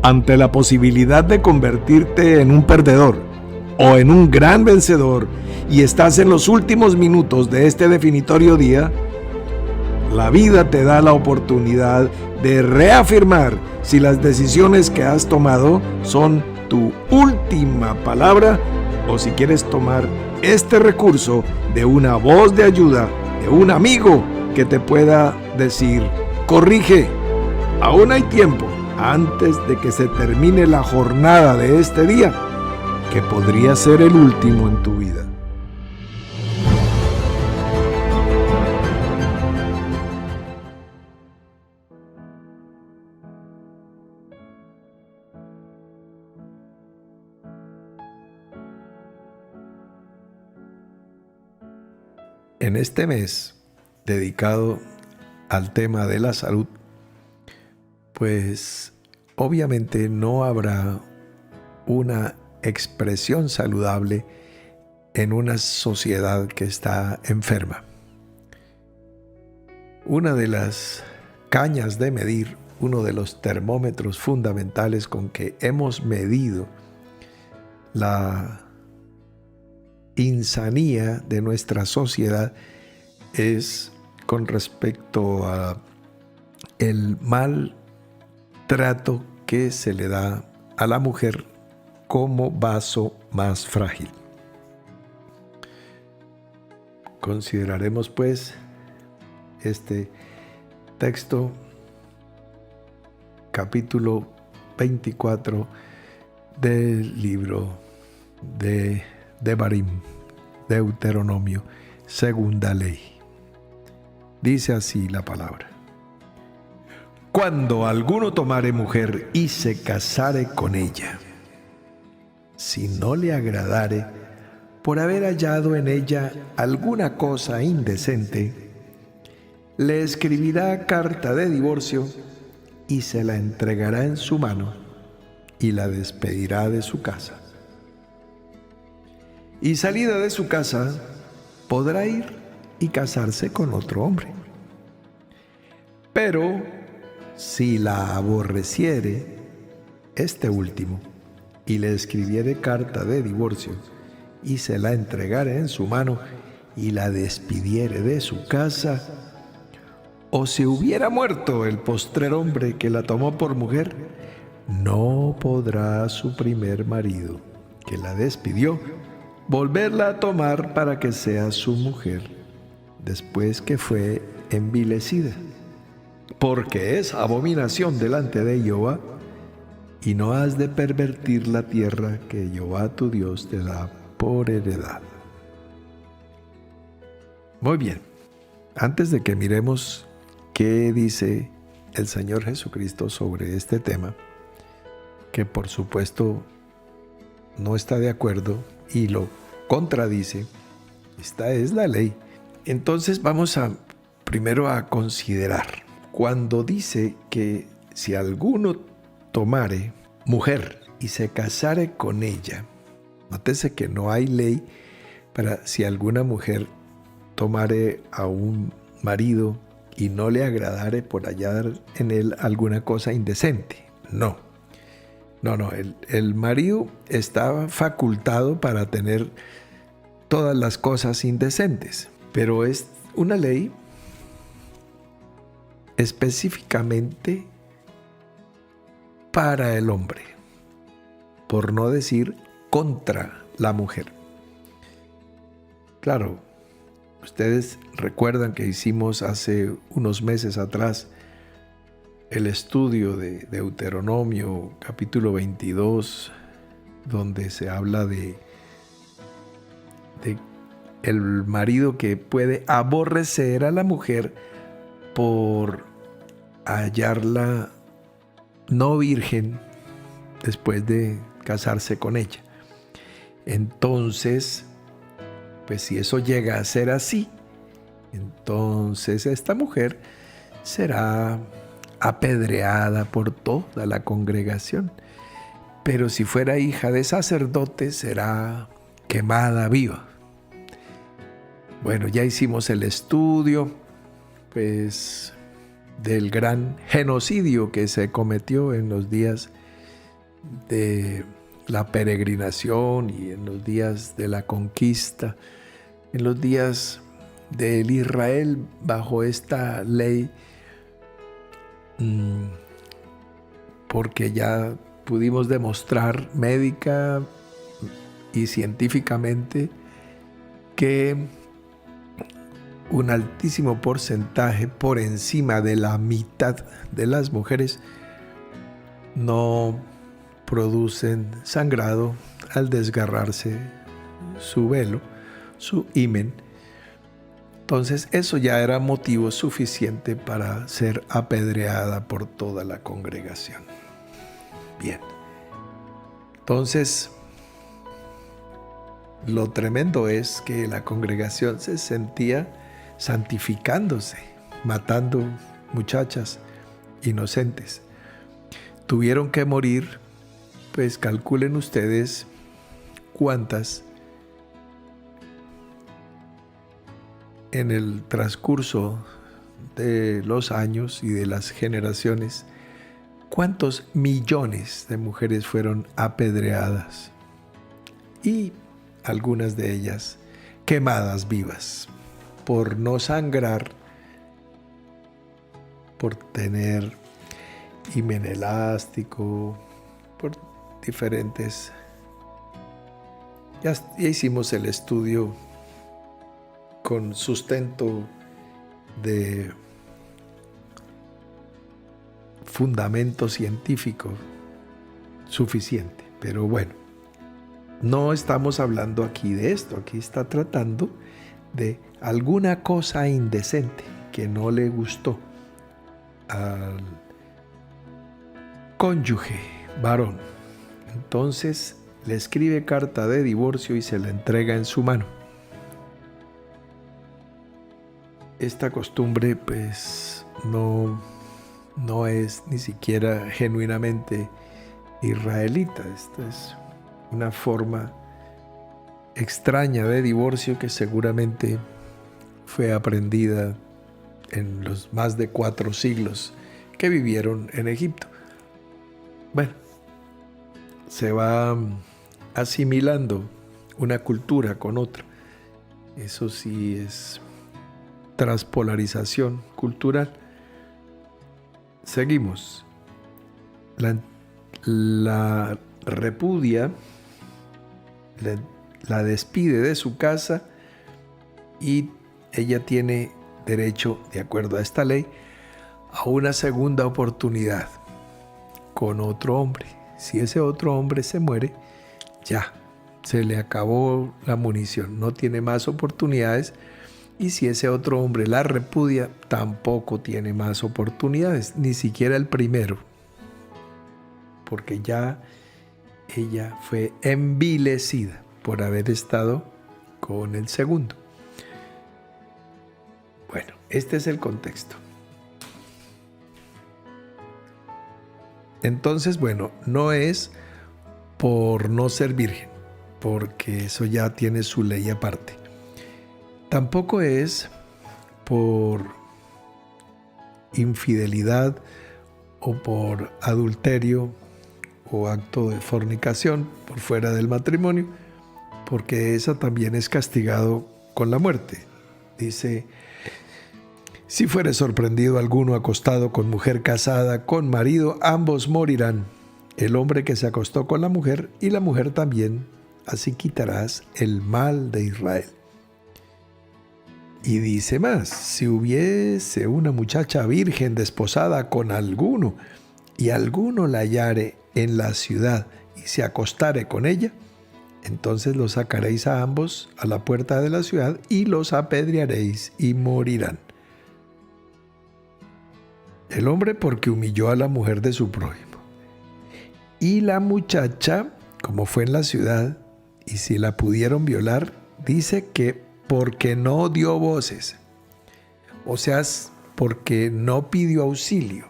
Ante la posibilidad de convertirte en un perdedor o en un gran vencedor y estás en los últimos minutos de este definitorio día, la vida te da la oportunidad de reafirmar si las decisiones que has tomado son tu última palabra o si quieres tomar este recurso de una voz de ayuda, de un amigo que te pueda decir: corrige, aún hay tiempo antes de que se termine la jornada de este día, que podría ser el último en tu vida. En este mes dedicado al tema de la salud, pues obviamente no habrá una expresión saludable en una sociedad que está enferma. Una de las cañas de medir, uno de los termómetros fundamentales con que hemos medido la insanía de nuestra sociedad es con respecto a el mal trato que se le da a la mujer como vaso más frágil. Consideraremos pues este texto, capítulo 24 del libro de Devarim, Deuteronomio, segunda ley. Dice así la palabra: cuando alguno tomare mujer y se casare con ella, si no le agradare, por haber hallado en ella alguna cosa indecente, le escribirá carta de divorcio y se la entregará en su mano y la despedirá de su casa. Y salida de su casa, podrá ir y casarse con otro hombre. Pero si la aborreciere, este último, y le escribiere carta de divorcio, y se la entregare en su mano, y la despidiere de su casa, o se hubiera muerto el postrer hombre que la tomó por mujer, no podrá su primer marido, que la despidió, volverla a tomar para que sea su mujer, después que fue envilecida, porque es abominación delante de Jehová, y no has de pervertir la tierra que Jehová tu Dios te da por heredad. Muy bien, antes de que miremos qué dice el Señor Jesucristo sobre este tema, que por supuesto no está de acuerdo y lo contradice, esta es la ley. Entonces vamos primero a considerar, cuando dice que si alguno tomare mujer y se casare con ella, nótese que no hay ley para si alguna mujer tomare a un marido y no le agradare por hallar en él alguna cosa indecente. No, el marido está facultado para tener todas las cosas indecentes, pero es una ley específicamente para el hombre, por no decir contra la mujer. Claro, ustedes recuerdan que hicimos hace unos meses atrás el estudio de Deuteronomio capítulo 22, donde se habla de el marido que puede aborrecer a la mujer por hallarla no virgen después de casarse con ella. Entonces, pues si eso llega a ser así, entonces esta mujer será apedreada por toda la congregación. Pero si fuera hija de sacerdote, será quemada viva. Bueno, ya hicimos el estudio, pues, del gran genocidio que se cometió en los días de la peregrinación y en los días de la conquista, en los días del Israel bajo esta ley, porque ya pudimos demostrar médica y científicamente que un altísimo porcentaje, por encima de la mitad de las mujeres, no producen sangrado al desgarrarse su velo, su himen. Entonces eso ya era motivo suficiente para ser apedreada por toda la congregación. Bien, entonces lo tremendo es que la congregación se sentía santificándose, matando muchachas inocentes. Tuvieron que morir, pues calculen ustedes cuántas en el transcurso de los años y de las generaciones, cuántos millones de mujeres fueron apedreadas y algunas de ellas quemadas vivas por no sangrar, por tener himen elástico, por diferentes. Ya hicimos el estudio con sustento de fundamento científico suficiente, pero bueno, no estamos hablando aquí de esto, aquí está tratando de alguna cosa indecente que no le gustó al cónyuge varón. Entonces le escribe carta de divorcio y se la entrega en su mano. Esta costumbre pues no es ni siquiera genuinamente israelita. Esta es una forma extraña de divorcio que seguramente fue aprendida en los más de 4 siglos que vivieron en Egipto. Bueno, se va asimilando una cultura con otra. Eso sí es transpolarización cultural. Seguimos. La repudia, la despide de su casa y ella tiene derecho, de acuerdo a esta ley, a una segunda oportunidad con otro hombre. Si ese otro hombre se muere, ya, se le acabó la munición, no tiene más oportunidades. Y si ese otro hombre la repudia, tampoco tiene más oportunidades, ni siquiera el primero, porque ya ella fue envilecida por haber estado con el segundo. Bueno, este es el contexto. Entonces, bueno, no es por no ser virgen, porque eso ya tiene su ley aparte. Tampoco es por infidelidad o por adulterio o acto de fornicación por fuera del matrimonio, porque esa también es castigado con la muerte. Dice: si fuere sorprendido alguno acostado con mujer casada, con marido, ambos morirán, el hombre que se acostó con la mujer y la mujer también, así quitarás el mal de Israel. Y dice más: si hubiese una muchacha virgen desposada con alguno, y alguno la hallare en la ciudad y se acostare con ella, entonces los sacaréis a ambos a la puerta de la ciudad y los apedrearéis y morirán. El hombre porque humilló a la mujer de su prójimo. Y la muchacha, como fue en la ciudad, y si la pudieron violar, dice que porque no dio voces, o sea, porque no pidió auxilio,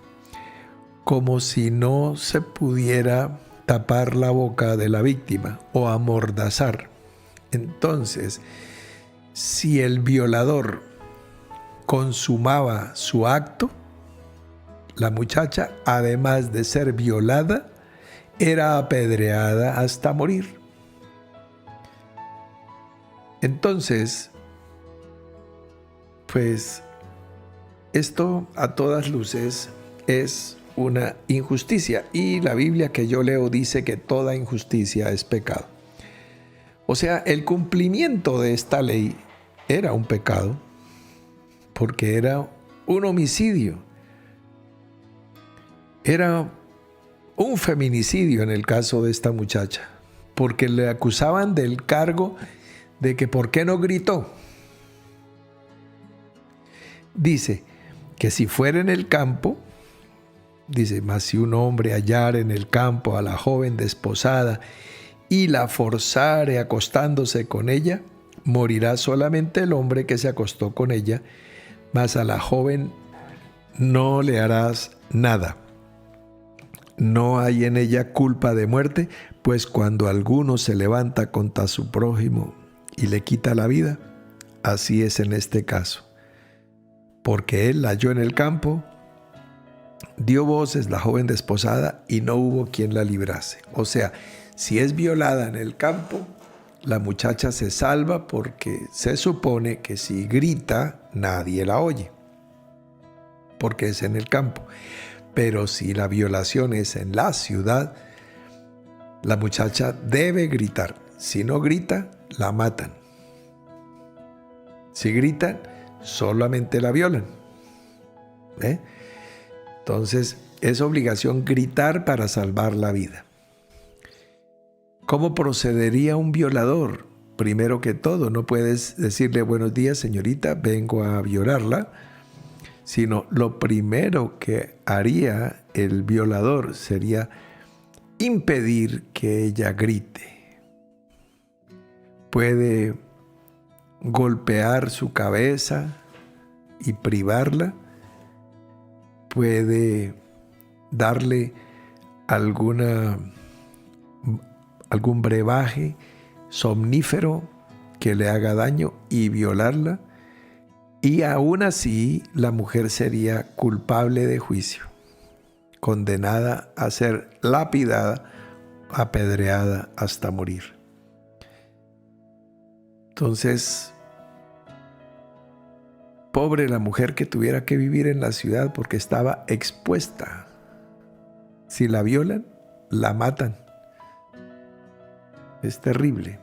como si no se pudiera tapar la boca de la víctima o amordazar. Entonces, si el violador consumaba su acto, la muchacha, además de ser violada, era apedreada hasta morir. Entonces, pues esto a todas luces es una injusticia, y la Biblia que yo leo dice que toda injusticia es pecado. O sea, el cumplimiento de esta ley era un pecado porque era un homicidio, era un feminicidio en el caso de esta muchacha, porque le acusaban del cargo de que por qué no gritó. Dice que si fuera en el campo, dice, mas si un hombre hallara en el campo a la joven desposada y la forzare acostándose con ella, morirá solamente el hombre que se acostó con ella, mas a la joven no le harás nada. No hay en ella culpa de muerte, pues cuando alguno se levanta contra su prójimo y le quita la vida, así es en este caso. Porque él la halló en el campo, dio voces la joven desposada y no hubo quien la librase. O sea, si es violada en el campo, la muchacha se salva porque se supone que si grita, nadie la oye, porque es en el campo. Pero si la violación es en la ciudad, la muchacha debe gritar. Si no grita, la matan. Si gritan, solamente la violan. Entonces, es obligación gritar para salvar la vida. ¿Cómo procedería un violador? Primero que todo, no puedes decirle buenos días, señorita, vengo a violarla, sino lo primero que haría el violador sería impedir que ella grite. Puede golpear su cabeza y privarla, puede darle algún brebaje somnífero que le haga daño y violarla, y aún así la mujer sería culpable de juicio, condenada a ser lapidada, apedreada hasta morir. Entonces, pobre la mujer que tuviera que vivir en la ciudad porque estaba expuesta. Si la violan, la matan. Es terrible.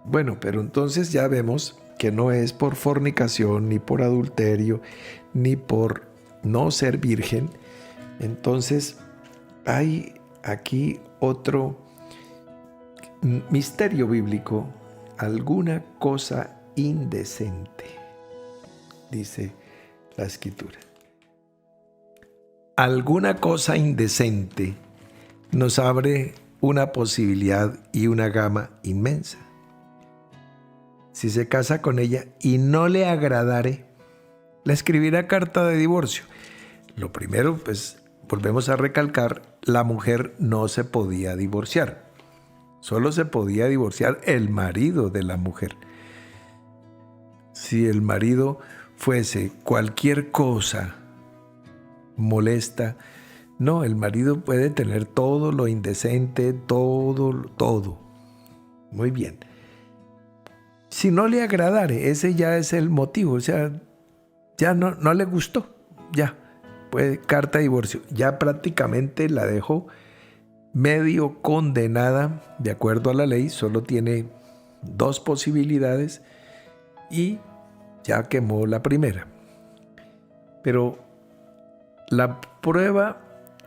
Bueno, pero entonces ya vemos que no es por fornicación, ni por adulterio, ni por no ser virgen. Entonces hay aquí otro misterio bíblico, alguna cosa indecente, dice la Escritura. Alguna cosa indecente nos abre una posibilidad y una gama inmensa. Si se casa con ella y no le agradare, le escribirá carta de divorcio. Lo primero, pues, volvemos a recalcar, la mujer no se podía divorciar. Solo se podía divorciar el marido de la mujer. Si el marido fuese cualquier cosa molesta, no, el marido puede tener todo lo indecente, todo. Muy bien. Si no le agradare, ese ya es el motivo, o sea, ya no le gustó, ya, pues carta de divorcio, ya prácticamente la dejó medio condenada, de acuerdo a la ley, solo tiene 2 posibilidades y ya quemó la primera. Pero la prueba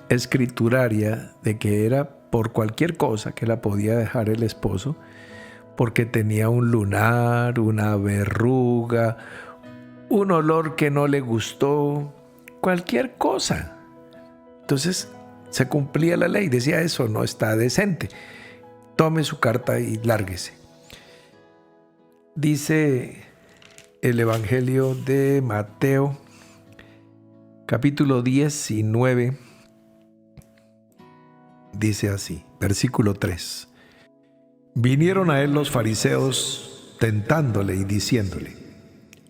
escrituraria de que era por cualquier cosa que la podía dejar el esposo, porque tenía un lunar, una verruga, un olor que no le gustó, cualquier cosa. Entonces se cumplía la ley, decía eso no está decente, tome su carta y lárguese. Dice el Evangelio de Mateo, capítulo 19, dice así, versículo 3. Vinieron a él los fariseos tentándole y diciéndole,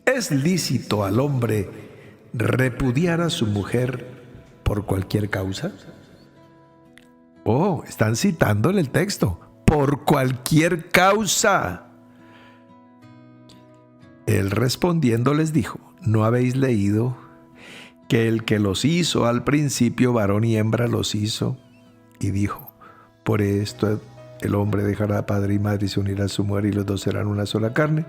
¿es lícito al hombre repudiar a su mujer por cualquier causa? Oh, están citándole el texto. Por cualquier causa. Él respondiendo les dijo: ¿no habéis leído que el que los hizo al principio, varón y hembra los hizo? Y dijo: por esto el hombre dejará a padre y madre y se unirá a su mujer y los dos serán una sola carne.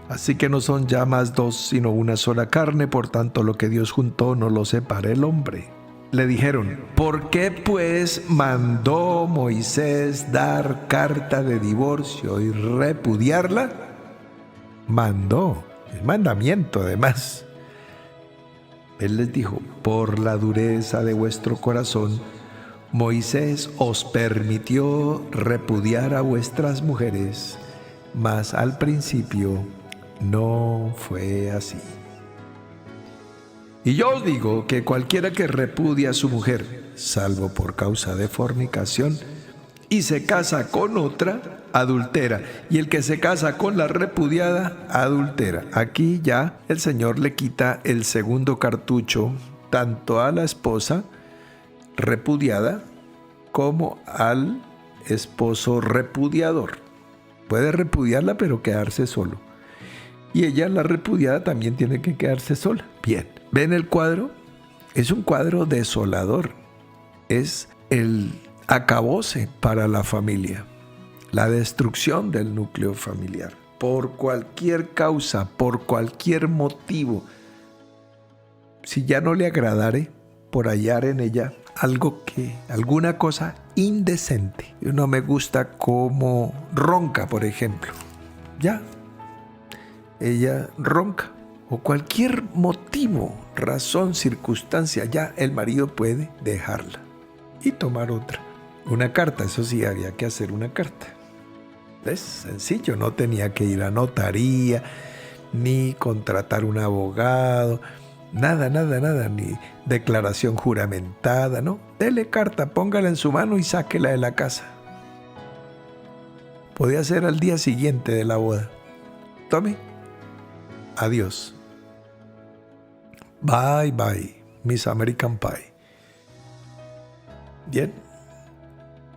Así que no son ya más dos, sino una sola carne. Por tanto, lo que Dios juntó no lo separe el hombre. Le dijeron: ¿por qué pues mandó Moisés dar carta de divorcio y repudiarla? Mandó, el mandamiento además. Él les dijo: por la dureza de vuestro corazón, Moisés os permitió repudiar a vuestras mujeres, mas al principio no fue así. Y yo os digo que cualquiera que repudia a su mujer, salvo por causa de fornicación, y se casa con otra, adultera. Y el que se casa con la repudiada, adultera. Aquí ya el Señor le quita el segundo cartucho tanto a la esposa repudiada como al esposo repudiador. Puede repudiarla pero quedarse solo. Y ella, la repudiada, también tiene que quedarse sola. Bien, ¿ven el cuadro? Es un cuadro desolador. Es el acabose para la familia, la destrucción del núcleo familiar. Por cualquier causa, por cualquier motivo, si ya no le agradare, por hallar en ella alguna cosa indecente. No me gusta cómo ronca, por ejemplo. Ya, ella ronca. O cualquier motivo, razón, circunstancia, ya el marido puede dejarla y tomar otra. Una carta, eso sí, había que hacer una carta. Es sencillo, no tenía que ir a notaría, ni contratar un abogado, nada, ni declaración juramentada, ¿no? Dele carta, póngala en su mano y sáquela de la casa. Podía ser al día siguiente de la boda. Tome. Adiós. Bye, bye, Miss American Pie. Bien.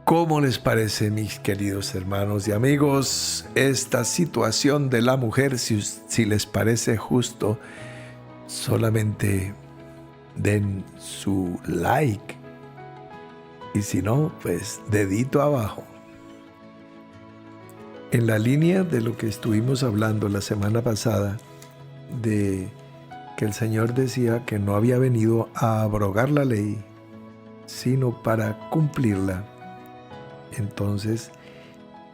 ¿Cómo les parece, mis queridos hermanos y amigos, esta situación de la mujer? Si les parece justo, solamente den su like. Y si no, pues dedito abajo. En la línea de lo que estuvimos hablando la semana pasada, de que el Señor decía que no había venido a abrogar la ley, sino para cumplirla. Entonces,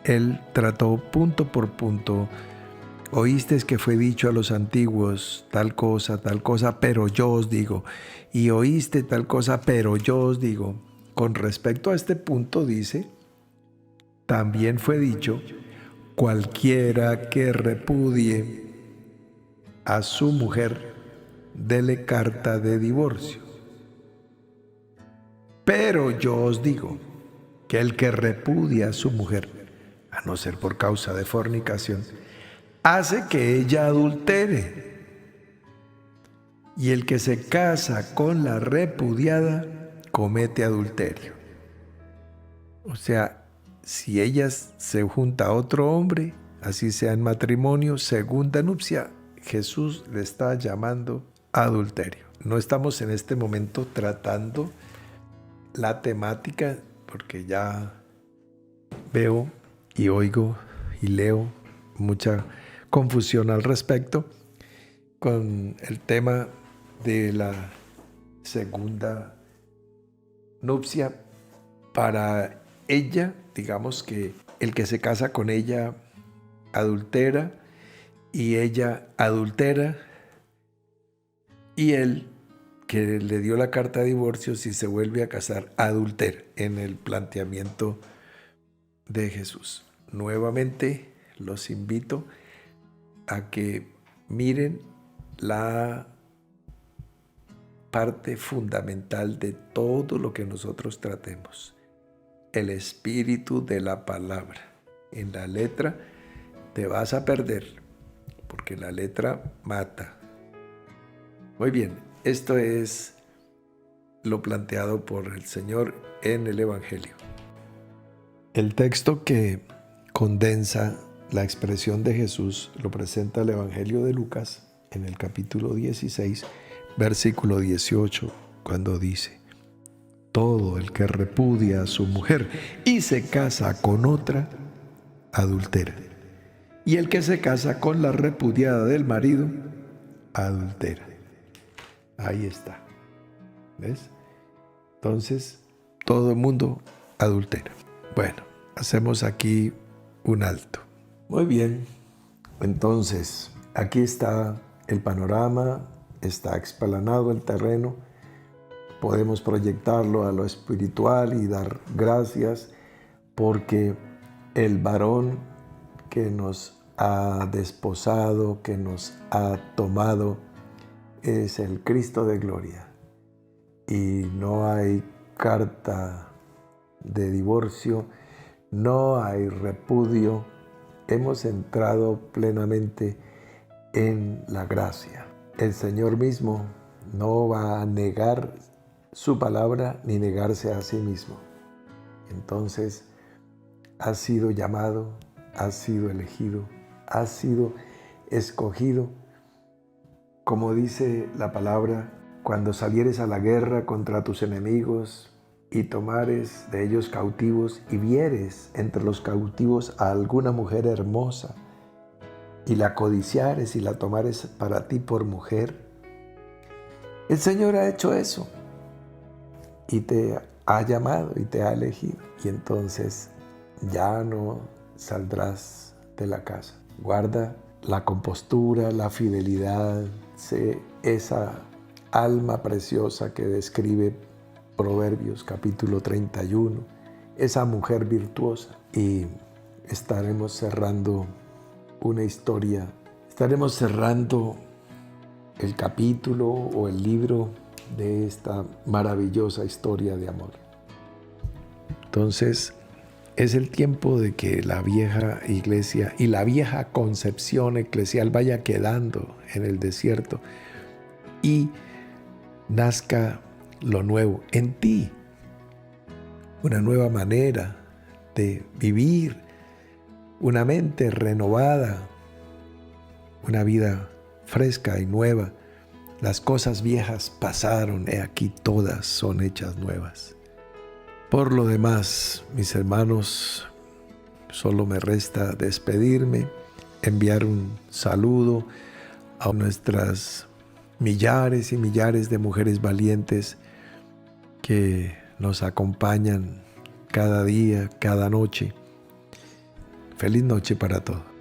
Él trató punto por punto. Oísteis que fue dicho a los antiguos tal cosa, pero yo os digo. Y oíste tal cosa, pero yo os digo. Con respecto a este punto dice, también fue dicho, cualquiera que repudie a su mujer, dele carta de divorcio. Pero yo os digo que el que repudia a su mujer, a no ser por causa de fornicación, hace que ella adultere. Y el que se casa con la repudiada, comete adulterio. O sea, si ella se junta a otro hombre, así sea en matrimonio, segunda nupcia, Jesús le está llamando adulterio. No estamos en este momento tratando la temática, porque ya veo y oigo y leo mucha confusión al respecto con el tema de la segunda nupcia. Para ella, digamos que el que se casa con ella adultera y ella adultera, y él que le dio la carta de divorcio, si se vuelve a casar, adultera, en el planteamiento de Jesús. Nuevamente los invito a que miren la parte fundamental de todo lo que nosotros tratemos, el espíritu de la palabra. En la letra te vas a perder, porque la letra mata. Muy bien, esto es lo planteado por el Señor en el Evangelio. El texto que condensa la expresión de Jesús lo presenta el Evangelio de Lucas en el capítulo 16, versículo 18, cuando dice: todo el que repudia a su mujer y se casa con otra, adultera. Y el que se casa con la repudiada del marido, adultera. Ahí está. ¿Ves? Entonces, todo el mundo adultera. Bueno, hacemos aquí un alto. Muy bien. Entonces, aquí está el panorama, está explanado el terreno. Podemos proyectarlo a lo espiritual y dar gracias porque el varón que nos ha desposado, que nos ha tomado, es el Cristo de gloria. Y no hay carta de divorcio, no hay repudio. Hemos entrado plenamente en la gracia. El Señor mismo no va a negar su palabra ni negarse a sí mismo. Entonces, has sido llamado, has sido elegido, has sido escogido. Como dice la palabra, cuando salieres a la guerra contra tus enemigos y tomares de ellos cautivos y vieres entre los cautivos a alguna mujer hermosa y la codiciares y la tomares para ti por mujer, el Señor ha hecho eso y te ha llamado y te ha elegido. Y entonces ya no saldrás de la casa. Guarda la compostura, la fidelidad, sé esa alma preciosa que describe Proverbios capítulo 31, esa mujer virtuosa. Y estaremos cerrando una historia, estaremos cerrando el capítulo o el libro de esta maravillosa historia de amor. Entonces, es el tiempo de que la vieja iglesia y la vieja concepción eclesial vaya quedando en el desierto y nazca lo nuevo en ti, una nueva manera de vivir, una mente renovada, una vida fresca y nueva. Las cosas viejas pasaron, he aquí todas son hechas nuevas. Por lo demás, mis hermanos, solo me resta despedirme, enviar un saludo a nuestras millares y millares de mujeres valientes que nos acompañan cada día, cada noche. Feliz noche para todos.